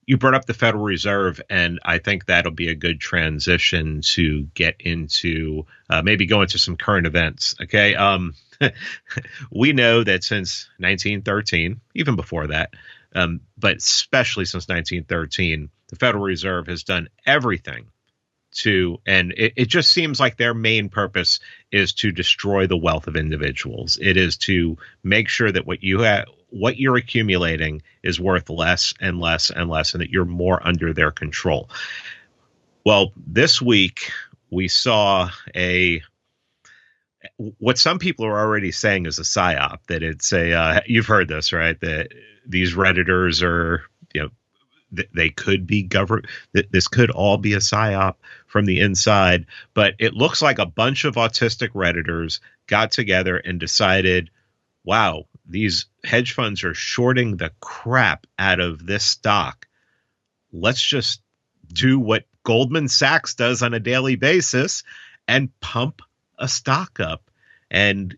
you brought up the Federal Reserve, and I think that'll be a good transition to get into maybe go into some current events. Okay. We know that since 1913, even before that, but especially since 1913, the Federal Reserve has done everything and it just seems like their main purpose is to destroy the wealth of individuals. It is to make sure that what you're accumulating is worth less and less and less, and that you're more under their control. Well, this week we saw what some people are already saying is a psyop, that it's you've heard this, right? That these Redditors are, they could be governed. This could all be a psyop from the inside, but it looks like a bunch of autistic Redditors got together and decided, wow, these hedge funds are shorting the crap out of this stock. Let's just do what Goldman Sachs does on a daily basis and pump a stock up and,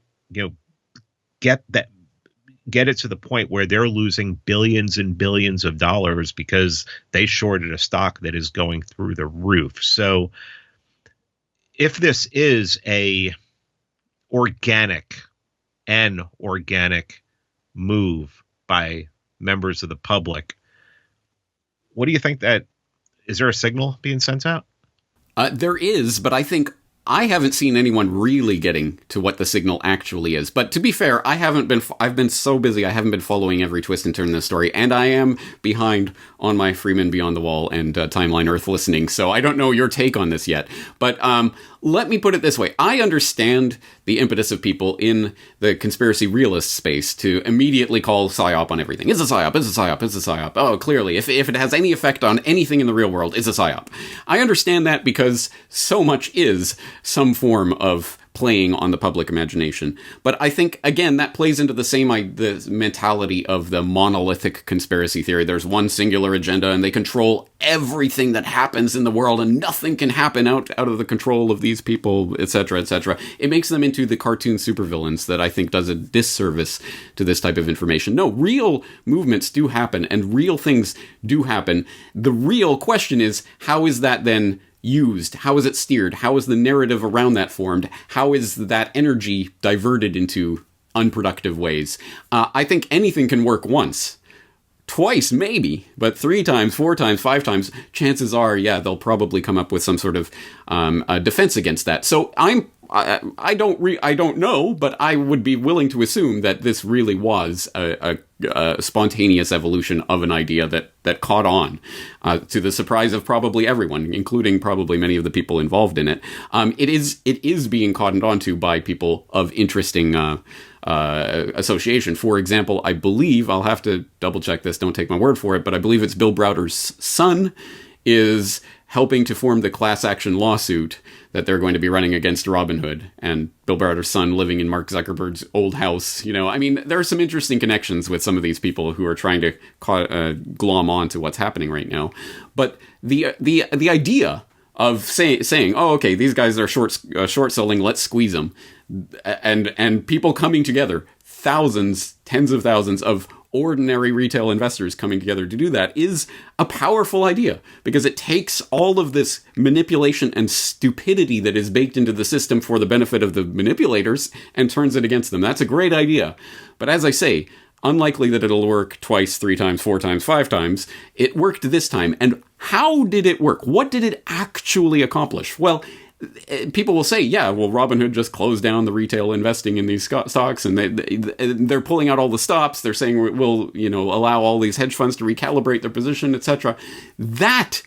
get it to the point where they're losing billions and billions of dollars because they shorted a stock that is going through the roof. So if this is a organic move by members of the public, what do you think is there a signal being sent out? There is, but I think I haven't seen anyone really getting to what the signal actually is. But to be fair, I've been so busy, I haven't been following every twist and turn in the story, and I am behind on my Freeman Beyond the Wall and Timeline Earth listening, so I don't know your take on this yet. But let me put it this way. I understand the impetus of people in the conspiracy realist space to immediately call PSYOP on everything. It's a PSYOP, it's a PSYOP, it's a PSYOP. Oh, clearly, if it has any effect on anything in the real world, it's a PSYOP. I understand that because so much is some form of playing on the public imagination. But I think, again, that plays into the mentality of the monolithic conspiracy theory. There's one singular agenda, and they control everything that happens in the world, and nothing can happen out of the control of these people, etc., etc. It makes them into the cartoon supervillains that I think does a disservice to this type of information. No, real movements do happen, and real things do happen. The real question is, how is that then used? How is it steered? How is the narrative around that formed? How is that energy diverted into unproductive ways? I think anything can work once. Twice, maybe, but 3 times, 4 times, 5 times, chances are, they'll probably come up with some sort of defense against that. So I don't know, but I would be willing to assume that this really was a spontaneous evolution of an idea that caught on, to the surprise of probably everyone, including probably many of the people involved in it. It is being cottoned onto by people of interesting association. For example, I believe, I'll have to double check this, don't take my word for it, but I believe it's Bill Browder's son is helping to form the class action lawsuit that they're going to be running against Robinhood, and Bill Browder's son living in Mark Zuckerberg's old house. I mean, there are some interesting connections with some of these people who are trying to glom on to what's happening right now. But the idea of saying, oh, okay, these guys are short selling, let's squeeze them, and people coming together, thousands, tens of thousands of ordinary retail investors coming together to do that, is a powerful idea, because it takes all of this manipulation and stupidity that is baked into the system for the benefit of the manipulators and turns it against them. That's a great idea. But as I say, unlikely that it'll work twice, 3 times, 4 times, 5 times. It worked this time. And how did it work? What did it actually accomplish? Well, people will say, Robinhood just closed down the retail investing in these stocks, and they're pulling out all the stops. They're saying we'll allow all these hedge funds to recalibrate their position, etc. That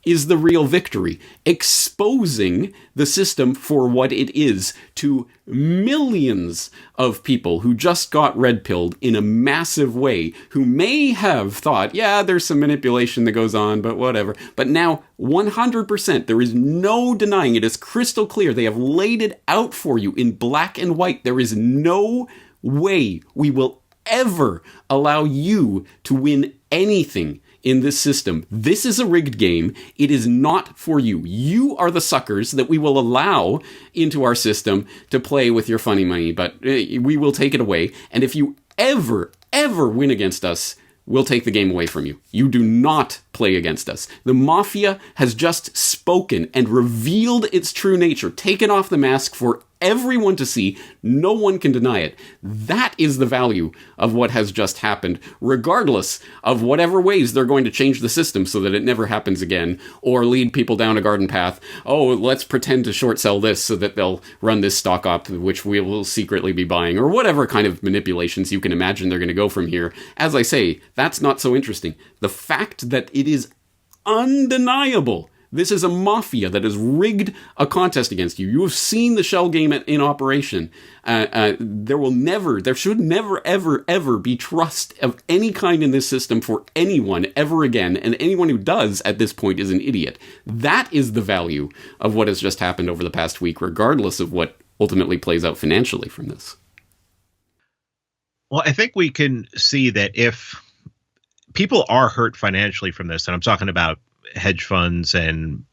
is the real victory, exposing the system for what it is to millions of people who just got red-pilled in a massive way, who may have thought, there's some manipulation that goes on, but whatever. But now, 100%, there is no denying it. It's crystal clear. They have laid it out for you in black and white. There is no way we will ever allow you to win anything in this system. This is a rigged game. It is not for you. You are the suckers that we will allow into our system to play with your funny money, but we will take it away. And if you ever win against us, we'll take the game away from you. You do not play against us. The mafia has just spoken and revealed its true nature, taken off the mask for everyone to see. No one can deny it. That is the value of what has just happened, regardless of whatever ways they're going to change the system so that it never happens again, or lead people down a garden path. Oh, let's pretend to short sell this so that they'll run this stock op, which we will secretly be buying, or whatever kind of manipulations you can imagine they're going to go from here. As I say, that's not so interesting. The fact that it is undeniable this is a mafia that has rigged a contest against you. You have seen the shell game in operation. There should never, ever, ever be trust of any kind in this system for anyone ever again. And anyone who does at this point is an idiot. That is the value of what has just happened over the past week, regardless of what ultimately plays out financially from this. Well, I think we can see that if people are hurt financially from this, and I'm talking about hedge funds and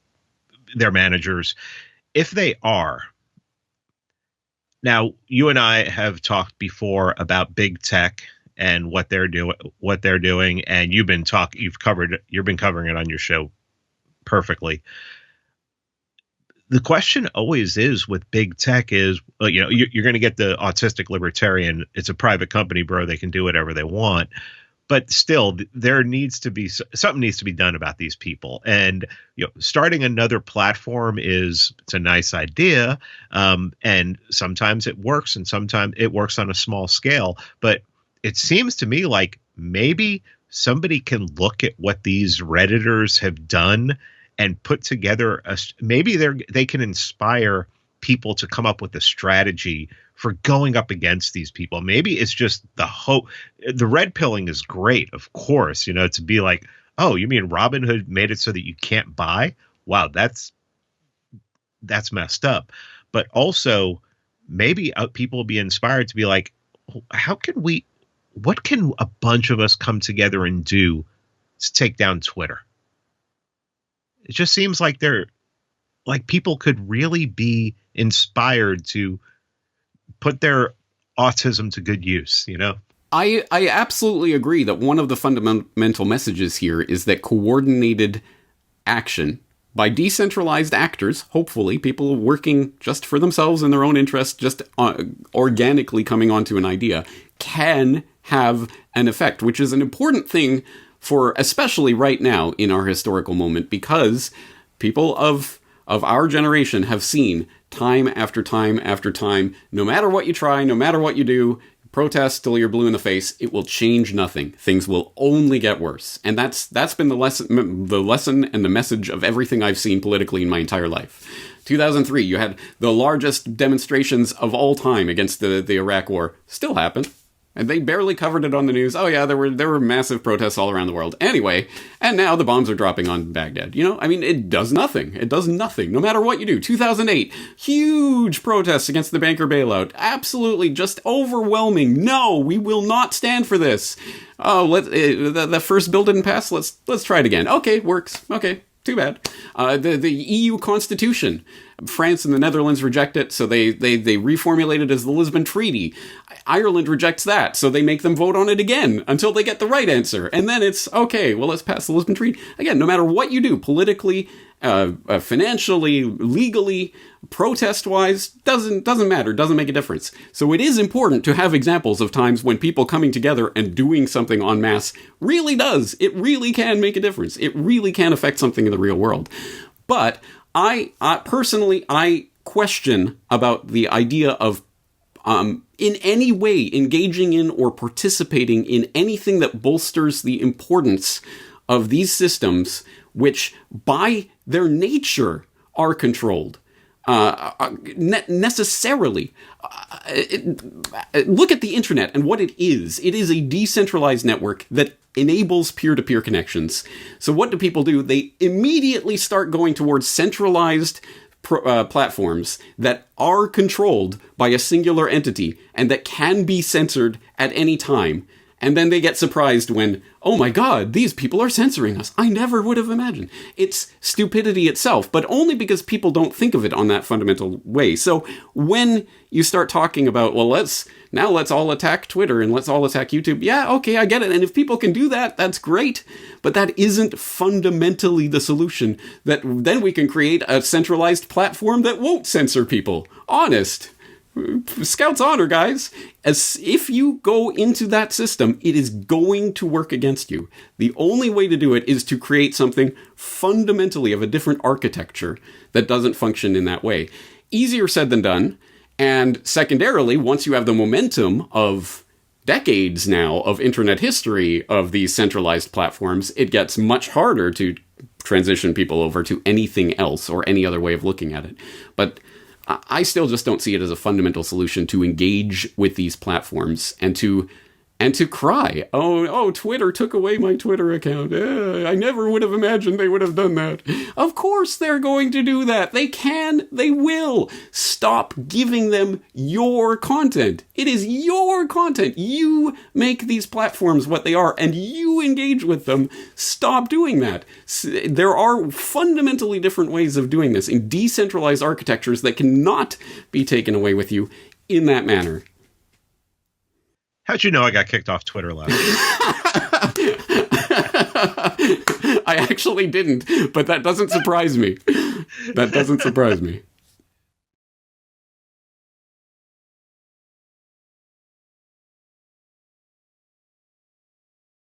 their managers, if they are. Now, you and I have talked before about big tech and what they're doing, and you've been covering it on your show perfectly. The question always is with big tech is, you're going to get the autistic libertarian. It's a private company, bro. They can do whatever they want. But still, something needs to be done about these people. And starting another platform it's a nice idea, and sometimes it works, and sometimes it works on a small scale. But it seems to me like maybe somebody can look at what these Redditors have done and put together maybe they can inspire people to come up with a strategy for going up against these people. Maybe it's just the hope. The red pilling is great, of course, to be like, oh, you mean Robinhood made it so that you can't buy? Wow, that's messed up. But also maybe people will be inspired to be like, what can a bunch of us come together and do to take down Twitter? It just seems like people could really be inspired to put their autism to good use, I absolutely agree that one of the fundamental messages here is that coordinated action by decentralized actors, hopefully people working just for themselves in their own interest, just organically coming onto an idea, can have an effect, which is an important thing for especially right now in our historical moment, because people of our generation have seen time after time after time, no matter what you try, no matter what you do, protest till you're blue in the face, it will change nothing. Things will only get worse. And that's been the lesson and the message of everything I've seen politically in my entire life. 2003, you had the largest demonstrations of all time against the Iraq War. Still happened. And they barely covered it on the news. Oh yeah, there were massive protests all around the world. Anyway, and now the bombs are dropping on Baghdad. It does nothing. It does nothing, no matter what you do. 2008, huge protests against the banker bailout. Absolutely, just overwhelming. No, we will not stand for this. Oh, the first bill didn't pass. Let's try it again. Okay, works. Okay. Too bad. The EU Constitution, France and the Netherlands reject it, so they reformulate it as the Lisbon Treaty. Ireland rejects that, so they make them vote on it again until they get the right answer. And then it's, okay, well, let's pass the Lisbon Treaty. Again, no matter what you do, politically, financially, legally, protest-wise, doesn't matter, doesn't make a difference. So it is important to have examples of times when people coming together and doing something en masse really does. It really can make a difference. It really can affect something in the real world. But I personally question about the idea of in any way engaging in or participating in anything that bolsters the importance of these systems, which by their nature are controlled. Necessarily. Look at the internet and what it is. It is a decentralized network that enables peer-to-peer connections. So what do people do? They immediately start going towards centralized platforms that are controlled by a singular entity and that can be censored at any time. And then they get surprised when, oh my God, these people are censoring us. I never would have imagined. It's stupidity itself, but only because people don't think of it on that fundamental way. So when you start talking about, well, let's all attack Twitter and let's all attack YouTube. Yeah, okay, I get it. And if people can do that, that's great. But that isn't fundamentally the solution. That then we can create a centralized platform that won't censor people. Honest. Scout's honor, guys. As if you go into that system, it is going to work against you. The only way to do it is to create something fundamentally of a different architecture that doesn't function in that way. Easier said than done. And secondarily, once you have the momentum of decades now of internet history of these centralized platforms, it gets much harder to transition people over to anything else or any other way of looking at it. But I still just don't see it as a fundamental solution to engage with these platforms and to cry, oh, Twitter took away my Twitter account. I never would have imagined they would have done that. Of course they're going to do that. They can, they will. Stop giving them your content. It is your content. You make these platforms what they are, and you engage with them. Stop doing that. There are fundamentally different ways of doing this in decentralized architectures that cannot be taken away with you in that manner. How'd you know I got kicked off Twitter last week? I actually didn't, but that doesn't surprise me. That doesn't surprise me.